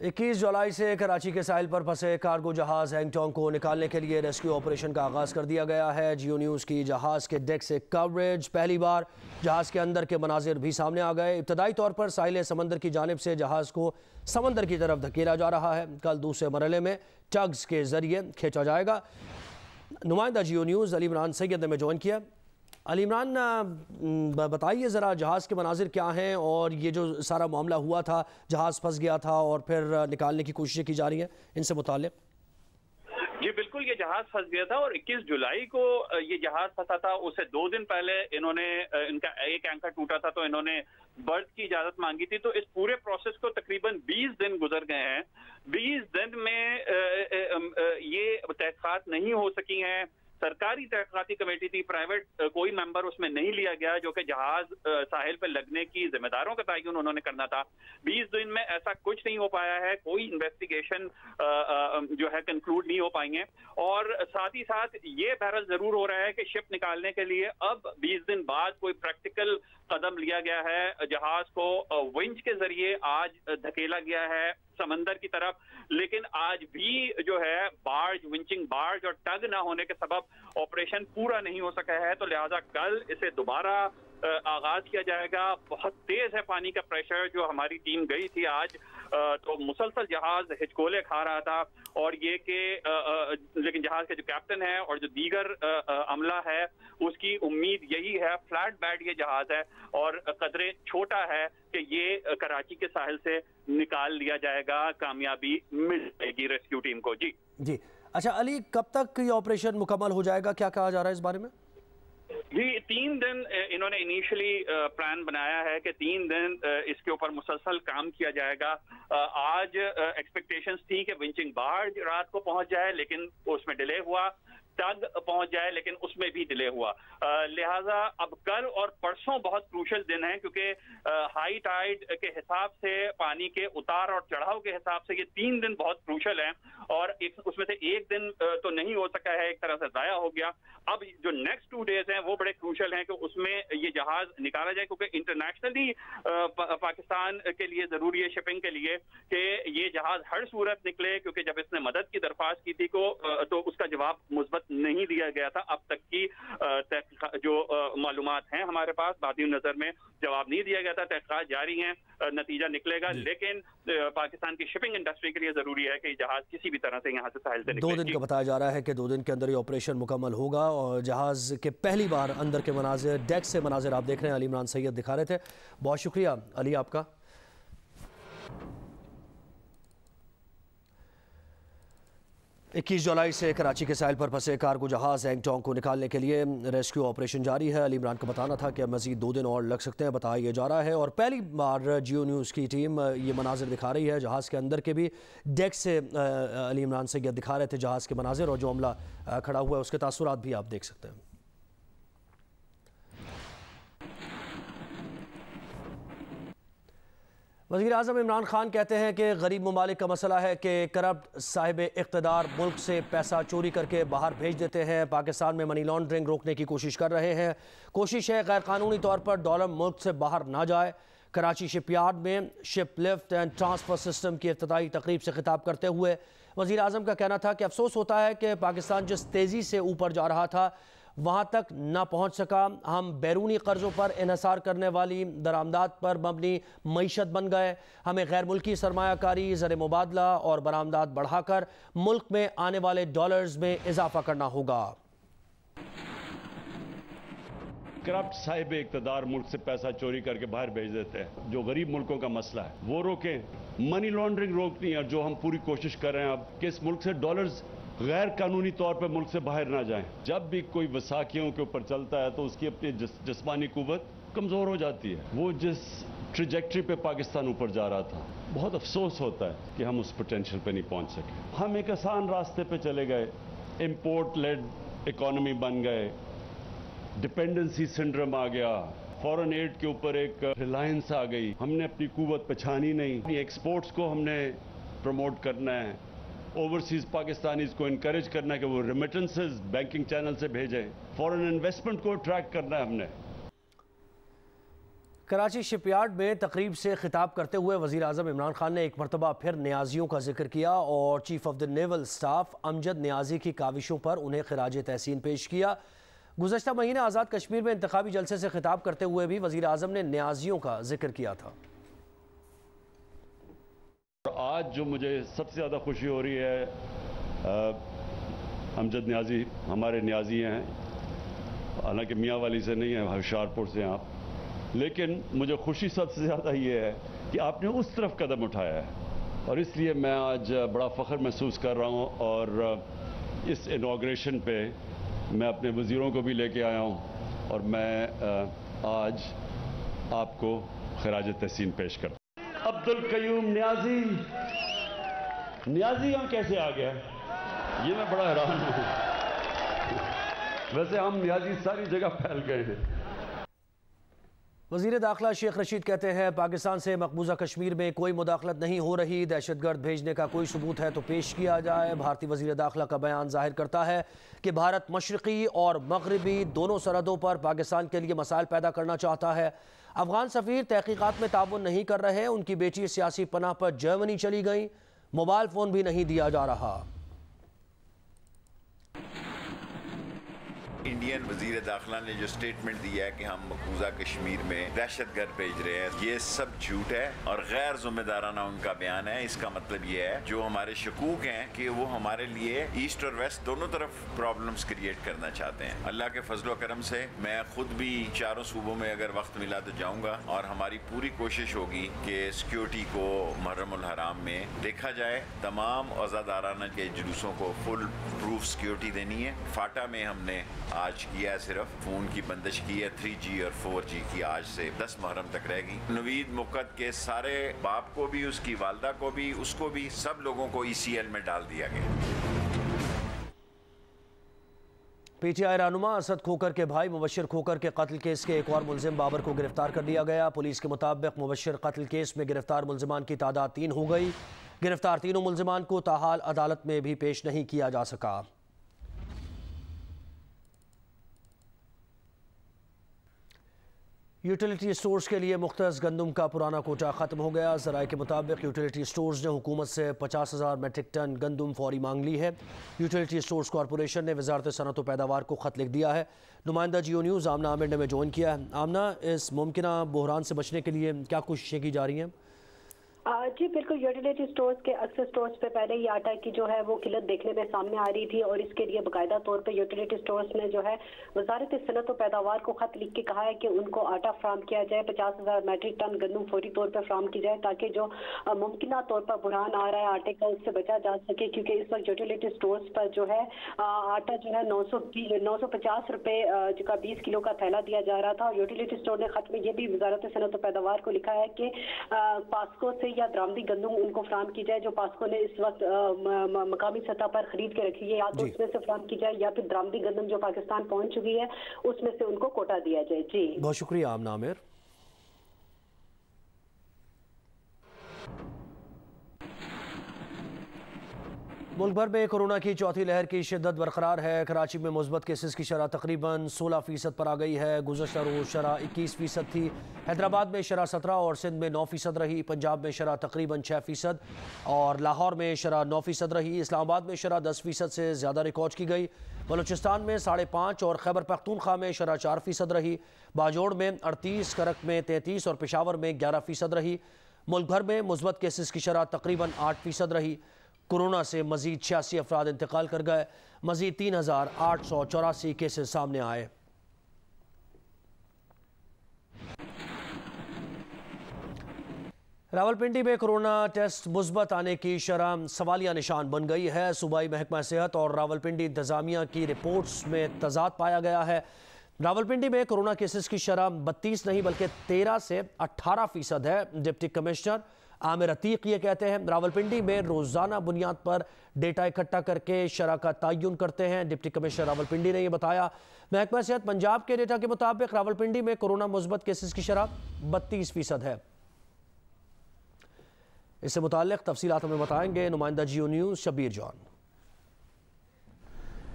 21 जुलाई से कराची के साहिल पर फंसे कार्गो जहाज़ हैंगटोंग को निकालने के लिए रेस्क्यू ऑपरेशन का आगाज़ कर दिया गया है। जियो न्यूज़ की जहाज़ के डेक से कवरेज। पहली बार जहाज़ के अंदर के मनाजिर भी सामने आ गए। इब्तदाई तौर पर साहिल समंदर की जानिब से जहाज़ को समंदर की तरफ धकेला जा रहा है। कल दूसरे मरहले में टग्स के ज़रिए खींचा जाएगा। नुमाइंदा जियो न्यूज़ अली इमरान सैयद ने ज्वाइन किया। अली इमरान, बताइए ज़रा जहाज़ के मनाजिर क्या हैं और ये जो सारा मामला हुआ था, जहाज़ फंस गया था और फिर निकालने की कोशिशें की जा रही हैं, इनसे मुताल्लिक़। जी बिल्कुल, ये जहाज फंस गया था और 21 जुलाई को ये जहाज फंसा था। उससे 2 दिन पहले इन्होंने इनका एक एंकर टूटा था तो इन्होंने बर्थ की इजाजत मांगी थी। तो इस पूरे प्रोसेस को तकरीबन 20 दिन गुजर गए हैं। 20 दिन में ये तहकीकात नहीं हो सकी हैं। सरकारी तहकीकाती कमेटी थी, प्राइवेट कोई मेंबर उसमें नहीं लिया गया जो कि जहाज साहिल पे लगने की जिम्मेदारों का तयन उन्होंने करना था। 20 दिन में ऐसा कुछ नहीं हो पाया है। कोई इन्वेस्टिगेशन जो है कंक्लूड नहीं हो पाई है। और साथ ही साथ ये बहरहाल जरूर हो रहा है कि शिप निकालने के लिए अब 20 दिन बाद कोई प्रैक्टिकल कदम लिया गया है। जहाज को विंच के जरिए आज धकेला गया है समंदर की तरफ, लेकिन आज भी जो है विंचिंग बार्ज और टग ना होने के सबब ऑपरेशन पूरा नहीं हो सका है। तो लिहाजा कल इसे दोबारा आगाज किया जाएगा। बहुत तेज है पानी का प्रेशर। जो हमारी टीम गई थी आज तो मुसलसल जहाज हिचकोले खा रहा था और ये कि लेकिन जहाज के जो कैप्टन है और जो दीगर अमला है उसकी उम्मीद यही है। फ्लैट बैट ये जहाज है और कदरे छोटा है कि ये कराची के साहिल से निकाल लिया जाएगा। कामयाबी मिल जाएगी रेस्क्यू टीम को। जी अच्छा अली, कब तक ये ऑपरेशन मुकम्मल हो जाएगा, क्या कहा जा रहा है इस बारे में? जी 3 दिन इन्होंने इनिशियली प्लान बनाया है कि 3 दिन इसके ऊपर मुसलसल काम किया जाएगा। आज एक्सपेक्टेशंस थी कि विंचिंग बार्ज रात को पहुंच जाए लेकिन उसमें डिले हुआ, टग पहुंच जाए लेकिन उसमें भी डिले हुआ। लिहाजा अब कल और परसों बहुत क्रूशल दिन है क्योंकि हाई टाइड के हिसाब से, पानी के उतार और चढ़ाव के हिसाब से ये 3 दिन बहुत क्रूशल हैं और उसमें से एक दिन तो नहीं हो सका है, एक तरह से जाया हो गया। अब जो नेक्स्ट 2 डेज हैं वो बड़े क्रूशल हैं कि उसमें ये जहाज निकाला जाए क्योंकि इंटरनेशनली पाकिस्तान के लिए जरूरी है शिपिंग के लिए कि ये जहाज हर सूरत निकले, क्योंकि जब इसने मदद की दरख्वास्त की थी तो उसका जवाब मुस्बत नहीं दिया गया था। अब तक की जो मालूमात हैं हमारे पास बादी नजर में जवाब नहीं दिया गया था। तहकीकात जारी हैं, नतीजा निकलेगा, लेकिन पाकिस्तान की शिपिंग इंडस्ट्री के लिए जरूरी है कि जहाज किसी भी तरह से यहाँ से साहिल से निकले। 2 दिन का बताया जा रहा है कि 2 दिन के अंदर ये ऑपरेशन मुकम्मल होगा और जहाज के पहली बार अंदर के मनाजिर, डेक से मनाजिर आप देख रहे हैं, अली इमरान सैयद दिखा रहे थे। बहुत शुक्रिया अली आपका। 21 जुलाई से कराची के साहिल पर फंसे कार्गो जहाज़ हैंगटोंग को निकालने के लिए रेस्क्यू ऑपरेशन जारी है। अली इमरान का बताना था कि अब मज़ीद 2 दिन और लग सकते हैं, बताया जा रहा है। और पहली बार जियो न्यूज़ की टीम ये मनाजिर दिखा रही है जहाज़ के अंदर के भी। डेक से अली इमरान से दिखा रहे थे जहाज़ के मनाजिर और जो अमला खड़ा हुआ है उसके तासुरात भी आप देख सकते हैं। वज़ीर-ए-आज़म इमरान खान कहते हैं कि गरीब ममालिक का मसला है कि करप्ट साहिब इक़्तिदार मुल्क से पैसा चोरी करके बाहर भेज देते हैं। पाकिस्तान में मनी लॉन्ड्रिंग रोकने की कोशिश कर रहे हैं। कोशिश है गैर कानूनी तौर पर डॉलर मुल्क से बाहर ना जाए। कराची शिपयार्ड में ship lift and transfer system की इफ्तिताही तकरीब से खिताब करते हुए वज़ीर-ए-आज़म का कहना था कि अफसोस होता है कि पाकिस्तान जिस तेज़ी से ऊपर जा रहा था वहाँ तक ना पहुँच सका। हम बैरूनी कर्ज़ों पर इन्हसार करने वाली दरामदात पर मबनी मईशत बन गए। हमें गैर मुल्की सरमायाकारी, ज़र मुबादला और बरामदात बढ़ाकर मुल्क में आने वाले डॉलर्स में इजाफा करना होगा। करप्ट साहिब इक़्तिदार मुल्क से पैसा चोरी करके बाहर भेज देते हैं। जो गरीब मुल्कों का मसला है वो रोकें, मनी लॉन्ड्रिंग रोकनी है। जो हम पूरी कोशिश कर रहे हैं अब कि इस मुल्क से डॉलर्स गैर कानूनी तौर पर मुल्क से बाहर ना जाएं। जब भी कोई वसाखियों के ऊपर चलता है तो उसकी अपनी जिस्मानी कुव्वत कमज़ोर हो जाती है। वो जिस ट्रैजेक्टरी पे पाकिस्तान ऊपर जा रहा था, बहुत अफसोस होता है कि हम उस पोटेंशियल पे नहीं पहुंच सके। हम एक आसान रास्ते पे चले गए, इम्पोर्ट लेड इकॉनमी बन गए, डिपेंडेंसी सिंड्रोम आ गया, फॉरेन एड के ऊपर एक रिलायंस आ गई। हमने अपनी कुव्वत पहचानी नहीं। अपनी एक्सपोर्ट्स को हमने प्रमोट करना है, ओवरसीज पाकिस्तानीज को इनकरेज करना है कि वो रेमिटेंसेस बैंकिंग चैनल से भेजें, फॉरेन इन्वेस्टमेंट को अट्रैक्ट करना है हमने। कराची शिपयार्ड में तकरीब से खिताब करते हुए वज़ीर आज़म इमरान खान ने एक मरतबा फिर न्याजियों का जिक्र किया और chief of the naval staff Amjad Niazi की काविशों पर उन्हें खिराज तहसीन पेश किया। गुज़श्ता महीने आज़ाद कश्मीर में इंतखाबी जलसे से खिताब करते हुए भी वज़ीर आज़म ने न्याजियों का जिक्र किया था। आज जो मुझे सबसे ज़्यादा खुशी हो रही है, अमजद न्याजी हमारे न्याजी हैं, हालांकि मियाँ वाली से नहीं है, होशियारपुर से आप, लेकिन मुझे खुशी सबसे ज़्यादा ये है कि आपने उस तरफ कदम उठाया है और इसलिए मैं आज बड़ा फ़ख्र महसूस कर रहा हूँ। और इस इनॉग्रेशन पे मैं अपने वज़ीरों को भी लेके आया हूँ और मैं आज आपको खिराज तहसीन पेश करता हूँ। अब्दुल कयूम न्याजी, न्याजी हम कैसे आ गया, ये मैं बड़ा हैरान हूँ। वैसे हम न्याजी सारी जगह फैल गए हैं। वज़ीर दाखिला शेख रशीद कहते हैं पाकिस्तान से मकबूजा कश्मीर में कोई मुदाखलत नहीं हो रही, दहशतगर्द भेजने का कोई सबूत है तो पेश किया जाए। भारतीय वज़ीर दाखिला का बयान जाहिर करता है कि भारत मशरक़ी और मगरबी दोनों सरहदों पर पाकिस्तान के लिए मसाइल पैदा करना चाहता है। अफगान सफ़ीर तहकीकात में ताउन नहीं कर रहे, उनकी बेटी सियासी पनाह पर जर्मनी चली गई, मोबाइल फ़ोन भी नहीं दिया जा रहा। इंडियन वजीर दाखिला ने जो स्टेटमेंट दिया है कि हम मकबूजा कश्मीर में दहशतगर्द भेज रहे हैं, ये सब झूठ है और गैर जिम्मेदाराना उनका बयान है। इसका मतलब ये है जो हमारे शकूक हैं कि वो हमारे लिए ईस्ट और वेस्ट दोनों तरफ प्रॉब्लम्स क्रिएट करना चाहते हैं। अल्लाह के फजलो करम से मैं खुद भी चारों सूबों में अगर वक्त मिला तो जाऊंगा और हमारी पूरी कोशिश होगी कि सिक्योरिटी को मुहर्रमुल हराम में देखा जाए। तमाम आज़ादाराना के जुलूसों को फुल प्रूफ सिक्योरिटी देनी है। फाटा में हमने आज किया है, सिर्फ फोन की बंदिश की है, 3G और 4G की आज से 10 मुहर्रम तक रहेगी। नवीद मुक़द्द के सारे बाप को भी, उसकी वालदा को भी, उसको भी, सब लोगों को ECL में डाल दिया गया। PTI रहनुमा असद खोकर के भाई मुबश्शिर खोकर के कत्ल केस के एक और मुलजिम बाबर को गिरफ्तार कर लिया गया। पुलिस के मुताबिक मुबश्शिर कत्ल केस में गिरफ्तार मुलजिमान की तादाद 3 हो गई। गिरफ्तार तीनों मुलजिमान को ताहाल अदालत में भी पेश नहीं किया जा सका। यूटिलिटी स्टोर्स के लिए मुख्तस गंदम का पुराना कोटा ख़त्म हो गया। ज़राए के मुताबिक यूटिलिटी स्टोर्स ने हुकूमत से 50,000 मेट्रिक टन गंदम फौरी मांग ली है। यूटिलिटी स्टोर्स कॉरपोरेशन ने वजारत सनअत व पैदावार को ख़त लिख दिया है। नुमाइंदा जियो न्यूज़ आमना आमिर ने में ज्वाइन किया है। आमना, इस मुमकिन बहरान से बचने के लिए क्या कोशिशें की जा रही हैं? जी बिल्कुल, यूटिलिटी स्टोर्स के अक्सर स्टोर्स पे पहले ही आटा की जो है वो किल्लत देखने में सामने आ रही थी और इसके लिए बाकायदा तौर पे यूटिलिटी स्टोर्स ने जो है वजारत सनअत व पैदावार को खत लिख के कहा है कि उनको आटा फ्राहम किया जाए, 50,000 मेट्रिक टन गंदम फौरी तौर पर फ्राहम की जाए ताकि जो मुमकिन तौर पर बुढ़ान आ रहा है आटे का, उससे बचा जा सके। क्योंकि इस वक्त यूटिलिटी स्टोर्स पर जो है आटा जो है 950 रुपये का 20 किलो का थैला दिया जा रहा था। और यूटिलिटी स्टोर ने खत में ये भी वजारत सनअत व पैदावार को लिखा है कि पास्को से या दरामदी गंदम उनको फ्राहम की जाए जो पास्को ने इस वक्त मकामी सतह पर खरीद के रखी है, या तो उसमें से फ्राहम की जाए या फिर दरामदी गंदम जो पाकिस्तान पहुंच चुकी है उसमें से उनको कोटा दिया जाए। जी बहुत शुक्रिया आमना आमिर। मुल्क भर में कोरोना की चौथी लहर की शिद्दत बरकरार है। कराची में मुस्बत केसेस की शरह तकरीबन 16% पर आ गई है। गुज़श्ता रोज़ शरह 21% थी। हैदराबाद में शरह 17 और सिंध में 9% रही। पंजाब में शरह तकरीबन 6% और लाहौर में शरह 9% रही। इस्लामाबाद में शरह 10% से ज़्यादा रिकॉर्ड की गई। बलूचिस्तान में 5.5 और खैबर पख्तूनख्वा में शरह 4% रही। बाजोड़ में 38, करक में 33 और पेशावर में 11% रही। मुल्क भर में मुस्बत केसेस की शरह तकरीबन 8% रही। कोरोना से मजीद 86 अफराद इंतकाल कर गए। मजीद 3,884 केसेस सामने आए। रावलपिंडी में कोरोना टेस्ट मुस्बत आने की शरह सवालिया निशान बन गई है। सूबाई महकमा सेहत और रावलपिंडी इंतजामिया की रिपोर्ट्स में तजाद पाया गया है। रावलपिंडी में कोरोना केसेस की शरह 32 नहीं बल्कि 13 से 18% है। डिप्टी कमिश्नर आमिर अतीक ये कहते हैं रावलपिंडी में रोजाना बुनियाद पर डेटा इकट्ठा करके शरह का तयन करते हैं। डिप्टी कमिश्नर रावलपिंडी ने यह बताया। महकमा सेहत पंजाब के डेटा के मुताबिक रावलपिंडी में कोरोना मुस्बत केसेस की शरह 32% है। इससे मुताल्लिक तफसीलात हमें बताएंगे नुमाइंदा जियो न्यूज़ शबीर जॉन।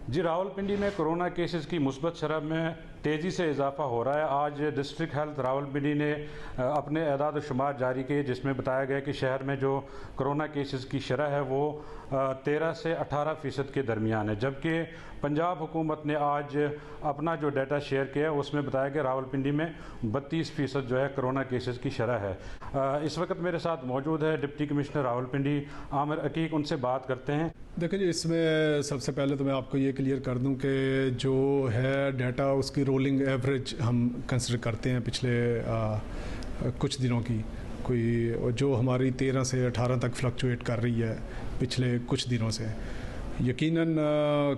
जी, रावलपिंडी में कोरोना केसेस की मुस्बत शरह में तेज़ी से इजाफा हो रहा है। आज डिस्ट्रिक्ट हेल्थ रावलपिंडी ने अपने एदाद व शुमार जारी किए, जिसमें बताया गया कि शहर में जो कोरोना केसेस की शरह है वो 13 से 18% के दरमियान है, जबकि पंजाब हुकूमत ने आज अपना जो डाटा शेयर किया है उसमें बताया कि रावलपिंडी में 32% जो है कोरोना केसेस की शरह है। इस वक्त मेरे साथ मौजूद है डिप्टी कमिश्नर रावलपिंडी आमिर अकीक, उनसे बात करते हैं। देखिए जी, इसमें सबसे पहले तो मैं आपको ये क्लियर कर दूं कि जो है डाटा उसकी रोलिंग एवरेज हम कंसिडर करते हैं पिछले कुछ दिनों की, कोई जो हमारी 13 से 18 तक फ्लक्चुएट कर रही है पिछले कुछ दिनों से। यकीनन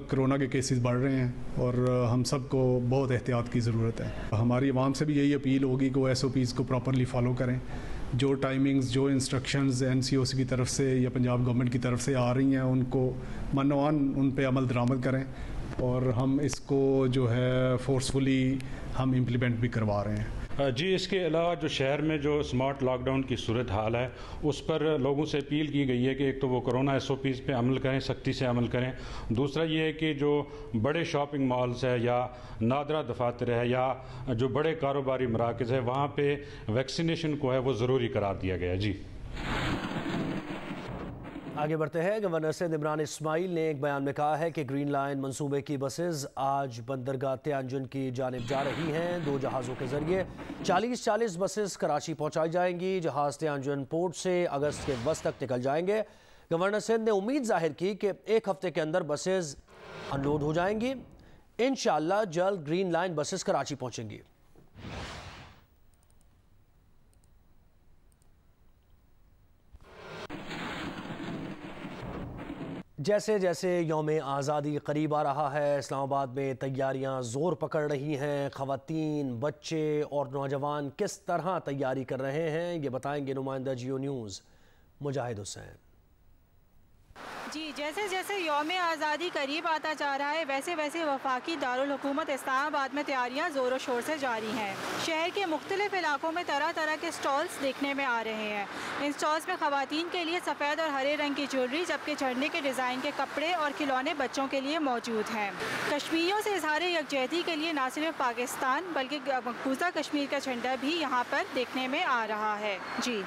कोरोना के केसेस बढ़ रहे हैं और हम सबको बहुत एहतियात की ज़रूरत है। हमारी आवाम से भी यही अपील होगी कि वो SOPs को प्रॉपरली फॉलो करें। जो टाइमिंग्स, जो इंस्ट्रक्शंस NCOC की तरफ से या पंजाब गवर्नमेंट की तरफ से आ रही हैं उनको मनवान उन पे अमल दरामद करें और हम इसको जो है फोर्सफुली हम इम्प्लीमेंट भी करवा रहे हैं। जी, इसके अलावा जो शहर में जो स्मार्ट लॉकडाउन की सूरत हाल है उस पर लोगों से अपील की गई है कि एक तो वो कोरोना SOPs पे अमल करें, सख्ती से अमल करें। दूसरा ये है कि जो बड़े शॉपिंग मॉल्स है या नादरा दफातर है या जो बड़े कारोबारी मराकज़ है वहाँ पे वैक्सीनेशन को है वो ज़रूरी करार दिया गया। जी आगे बढ़ते हैं। गवर्नर सिंध इमरान इस्माइल ने एक बयान में कहा है कि ग्रीन लाइन मंसूबे की बसेज आज बंदरगाह त्यांजुन की जानिब जा रही हैं। 2 जहाज़ों के जरिए 40 बसेज कराची पहुंचाई जाएंगी। जहाज़ त्यांजुन पोर्ट से अगस्त के वस्त तक निकल जाएंगे। गवर्नर सिंध ने उम्मीद जाहिर की कि 1 हफ्ते के अंदर बसेज अनलोड हो जाएंगी। इंशाअल्लाह जल्द ग्रीन लाइन बसेज कराची पहुंचेंगी। जैसे जैसे यौम आज़ादी करीब आ रहा है, इस्लामाबाद में तैयारियां ज़ोर पकड़ रही हैं। ख़वातीन, बच्चे और नौजवान किस तरह तैयारी कर रहे हैं, ये बताएंगे नुमाइंदा जियो न्यूज़ मुजाहिद हुसैन। जी, जैसे जैसे यौम आज़ादी करीब आता जा रहा है वैसे वैसे वफाकी दारुल हुकूमत इस्लामाबाद में तैयारियां ज़ोरों शोर से जारी हैं। शहर के मुख्तलिफ इलाकों में तरह तरह के स्टॉल्स देखने में आ रहे हैं। इन स्टॉल्स में ख़वातीन के लिए सफ़ेद और हरे रंग की ज्वेलरी, जबकि झंडे के डिज़ाइन के कपड़े और खिलौने बच्चों के लिए मौजूद हैं। कश्मीरियों से इज़हार यकजहती के लिए न सिर्फ पाकिस्तान बल्कि मकबूजा कश्मीर का झंडा भी यहाँ पर देखने में आ रहा है। जी,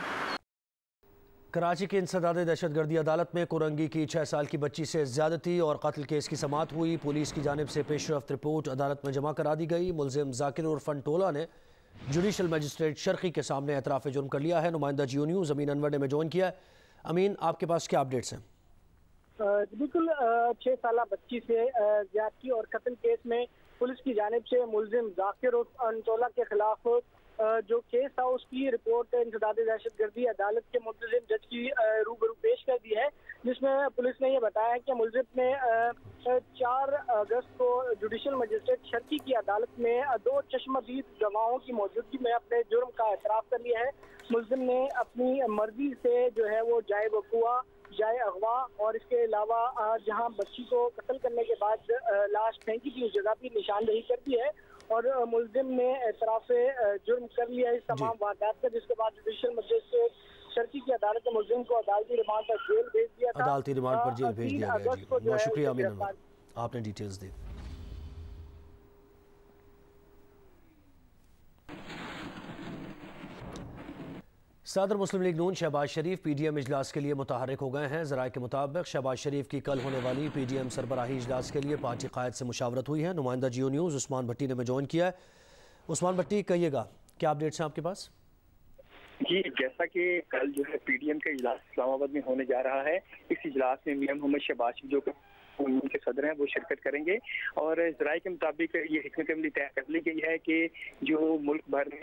कराची की इंसदाद दहशतगर्दी अदालत में कुरंगी की 6 साल की बच्ची से ज़्यादती और कत्ल केस की समाअत हुई। पुलिस की जानिब से पेशरफ्त रिपोर्ट अदालत में जमा करा दी गई। मुलजिम जाकिर उर्फ फंटोला ने जुडिशल मजिस्ट्रेट शर्की के सामने एतराफ़ जुर्म कर लिया है। नुमाइंदा जियो न्यूज़ अमीन अनवर ने में ज्वाइन किया है। अमीन, आपके पास क्या अपडेट्स हैं? बिल्कुल, 6 साल बच्ची से ज्यादती और कत्ल केस में पुलिस की जानिब से मुलजिम जाकिर उर्फ फंटोला के खिलाफ जो केस था उसकी रिपोर्ट इंसदाद दहशतगर्दी अदालत के मुंतजिम जज की रूबरू पेश कर दी है, जिसमें पुलिस ने यह बताया है कि मुलजिम ने 4 अगस्त को जुडिशल मजिस्ट्रेट शर्की की अदालत में 2 चश्मदीद गवाहों की मौजूदगी में अपने जुर्म का एतराफ़ कर लिया है। मुलजिम ने अपनी मर्जी से जो है वो जाए वक़ुआ, जाए अगवा और इसके अलावा जहां बच्ची को कत्ल करने के बाद लाश फेंकी थी उस जगह की निशानदेही कर दी है और मुलजिम ने एतराफ़ जुर्म कर लिया इस तमाम वारदात का, जिसके बाद जुडिशल मजिस्ट्रेट शर्की की अदालत ने मुलजिम को अदालती रिमांड पर जेल भेज दिया था। अदालती रिमांड पर जेल भेज दिया गया। जी, बहुत शुक्रिया अमीन अनवर, आपने डिटेल्स दी। सदर मुस्लिम लीग नून शहबाज शरीफ PDM इजलास के लिए मुतहर्रिक हो गए हैं। ज़राए के मुताबिक शहबाज शरीफ की कल होने वाली PDM सरबराही इजलास के लिए पार्टी कायद से मुशावरत हुई है। नुमाइंदा जियो न्यूज़ उस्मान भट्टी ने में ज्वाइन किया है। उस्मान भट्टी, कहिएगा क्या अपडेट्स हैं आपके पास? जी, जैसा कि कल जो है PDM का इजलास इस्लामाबाद में होने जा रहा है, इस इजलास में मियां मोहम्मद शहबाज जो के सदर हैं वो शिरकत करेंगे और ज़राए के मुताबिक ये हिकमत अमली तय कर ली गई है कि जो मुल्क भर में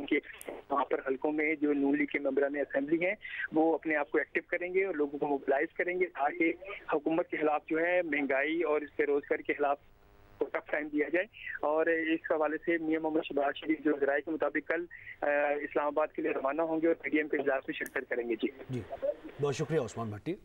के वहाँ पर हल्कों में जो नून लीग के मेंबरान असेंबली हैं वो अपने आप को एक्टिव करेंगे और लोगों को मोबिलाइज करेंगे ताकि हुकूमत के खिलाफ जो है महंगाई और इस बेरोजगारी के खिलाफ टफ टाइम दिया जाए। और इस हवाले से मियां मोहम्मद शहबाज शरीफ जो ज़राए के मुताबिक कल इस्लामाबाद के लिए रवाना होंगे और PDM के इजलास में शिरकत करेंगे। जी, बहुत शुक्रिया उस्मान भट्टी।